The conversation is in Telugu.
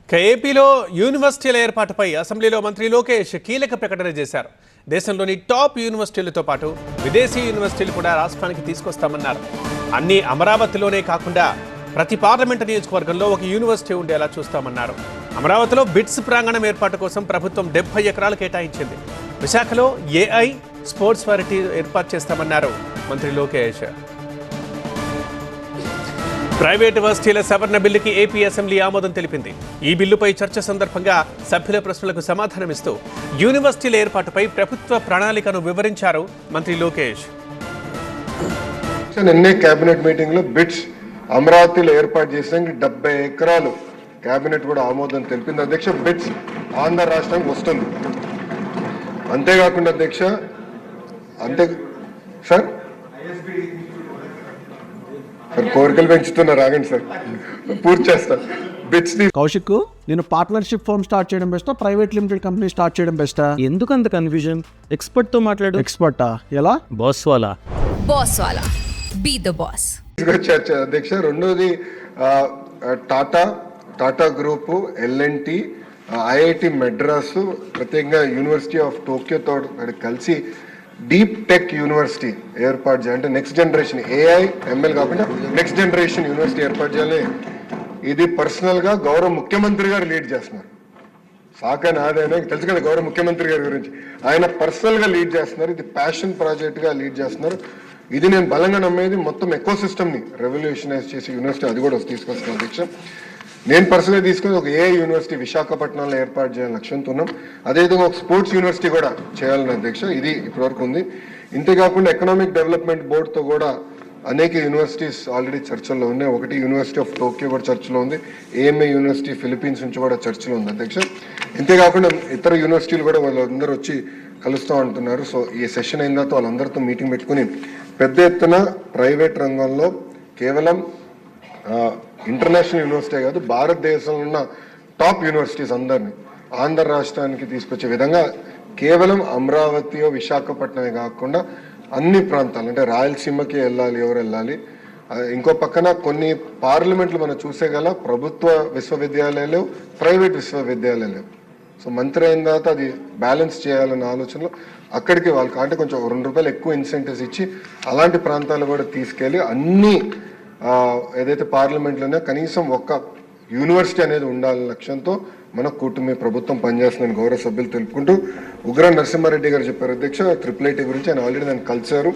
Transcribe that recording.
ఏపీలో యూనివర్సిటీల ఏర్పాటుపై అసెంబ్లీలో మంత్రి లోకేష్ కీలక ప్రకటన చేశారు. దేశంలోని టాప్ యూనివర్సిటీలతో పాటు విదేశీ యూనివర్సిటీలు కూడా రాష్ట్రానికి తీసుకొస్తామన్నారు. అన్ని అమరావతిలోనే కాకుండా ప్రతి పార్లమెంటు నియోజకవర్గంలో ఒక యూనివర్సిటీ ఉండేలా చూస్తామన్నారు. అమరావతిలో బిట్స్ ప్రాంగణం ఏర్పాటు కోసం ప్రభుత్వం 70 ఎకరాలు కేటాయించింది. విశాఖలో ఏఐ స్పోర్ట్స్ వారిటీ ఏర్పాటు చేస్తామన్నారు మంత్రి లోకేష్. ప్రైవేటు వర్సిటీల సవరణ బిల్లుకి ఏపీ అసెంబ్లీ ఆమోదం తెలిపింది. ఈ బిల్లుపై చర్చ సందర్భంగా సభ్యుల ప్రశ్నలకు సమాధానమిస్తూ యూనివర్సిటీల ఏర్పాటుపై ప్రభుత్వ ప్రణాళికను వివరించారు మంత్రి లోకేష్. నిన్నే కేబినెట్ మీటింగ్ లో బిట్స్ అమరావతిలో ఏర్పాటు చేసడానికి 70 ఎకరాలు కేబినెట్ కూడా ఆమోదం తెలిపింది. అధ్యక్ష, బిట్స్ ఆంధ్ర రాష్ట్రానికి వస్తుంది. అంతేకాకుండా అధ్యక్ష, సార్ కోరికలు పెంచుతున్నారు, ఆగండి సార్, పూర్తి చేస్తా. బిట్స్ కౌశిక్, నేను పార్ట్నర్షిప్ ఫర్మ్ స్టార్ట్ చేయడం బెస్టా, ప్రైవేట్ లిమిటెడ్ కంపెనీ స్టార్ట్ చేయడం బెస్టా? ఎందుకు అంత కన్ఫ్యూజన్? ఎక్స్పర్ట్ తో మాట్లాడు. ఎక్స్పర్టా? ఎలా? బాస్ వాలా బీ ద బాస్. అధ్యక్ష, రెండోది Tata group, LNT, IIT Madras, ప్రత్యేకంగా యూనివర్సిటీ ఆఫ్ టోక్యోతో కలిసి డీప్ టెక్ యూనివర్సిటీ ఏర్పాటు చేయాలి. అంటే నెక్స్ట్ జనరేషన్ ఏఐ ఎంఎల్ కాకుండా నెక్స్ట్ జనరేషన్ యూనివర్సిటీ ఏర్పాటు చేయాలి. ఇది పర్సనల్ గా గౌరవ ముఖ్యమంత్రి గారు లీడ్ చేస్తున్నారు. సాకా నాదైనా తెలుసు కదా గౌరవ ముఖ్యమంత్రి గారి గురించి, ఆయన పర్సనల్ గా లీడ్ చేస్తున్నారు. ఇది ప్యాషన్ ప్రాజెక్ట్ గా లీడ్ చేస్తున్నారు. ఇది నేను బలంగా నమ్మేది. మొత్తం ఎకో సిస్టమ్ ని రెవల్యూషనైజ్ చేసి యూనివర్సిటీ అది కూడా తీసుకొస్తున్నాను అధ్యక్ష. నేను పర్సనల్గా తీసుకుని ఒక ఏఐ యూనివర్సిటీ విశాఖపట్నంలో ఏర్పాటు చేయాలని లక్ష్యంతో ఉన్నాం. అదేవిధంగా ఒక స్పోర్ట్స్ యూనివర్సిటీ కూడా చేయాలని అధ్యక్ష. ఇది ఇప్పటివరకు ఉంది. ఇంతేకాకుండా ఎకనామిక్ డెవలప్మెంట్ బోర్డుతో కూడా అనేక యూనివర్సిటీస్ ఆల్రెడీ చర్చల్లో ఉన్నాయి. ఒకటి యూనివర్సిటీ ఆఫ్ టోక్యో కూడా చర్చలో ఉంది. ఏఎంఏ యూనివర్సిటీ ఫిలిప్పీన్స్ నుంచి కూడా చర్చలో ఉంది అధ్యక్ష. ఇంతేకాకుండా ఇతర యూనివర్సిటీలు కూడా వాళ్ళందరూ వచ్చి కలుస్తూ ఉంటున్నారు. సో ఈ సెషన్ అయిన తర్వాత వాళ్ళందరితో మీటింగ్ పెట్టుకుని పెద్ద ఎత్తున ప్రైవేట్ రంగంలో కేవలం ఇంటర్నేషనల్ యూనివర్సిటీ కాదు, భారతదేశంలో ఉన్న టాప్ యూనివర్సిటీస్ అందరినీ ఆంధ్ర రాష్ట్రానికి తీసుకొచ్చే విధంగా కేవలం అమరావతి విశాఖపట్నమే కాకుండా అన్ని ప్రాంతాలు, అంటే రాయలసీమకి వెళ్ళాలి, ఎవరు వెళ్ళాలి. ఇంకో పక్కన కొన్ని పార్లమెంట్లు మనం చూసేగల ప్రభుత్వ విశ్వవిద్యాలయాలు, ప్రైవేట్ విశ్వవిద్యాలయాలు. సో మంత్రి అయిన తర్వాత అది బ్యాలెన్స్ చేయాలన్న ఆలోచనలో అక్కడికి వాళ్ళకి అంటే కొంచెం ₹2 ఎక్కువ ఇన్సెంటివ్స్ ఇచ్చి అలాంటి ప్రాంతాలు కూడా తీసుకెళ్ళి అన్ని ఏదైతే పార్లమెంట్లోనే కనీసం ఒక్క యూనివర్సిటీ అనేది ఉండాలనే లక్ష్యంతో మన కూటమి ప్రభుత్వం పనిచేస్తుందని గౌరవ సభ్యులు తెలుపుకుంటూ ఉగ్ర నరసింహారెడ్డి గారు చెప్పారు అధ్యక్ష, IIIT గురించి ఆయన ఆల్రెడీ నన్ను కలిశారు.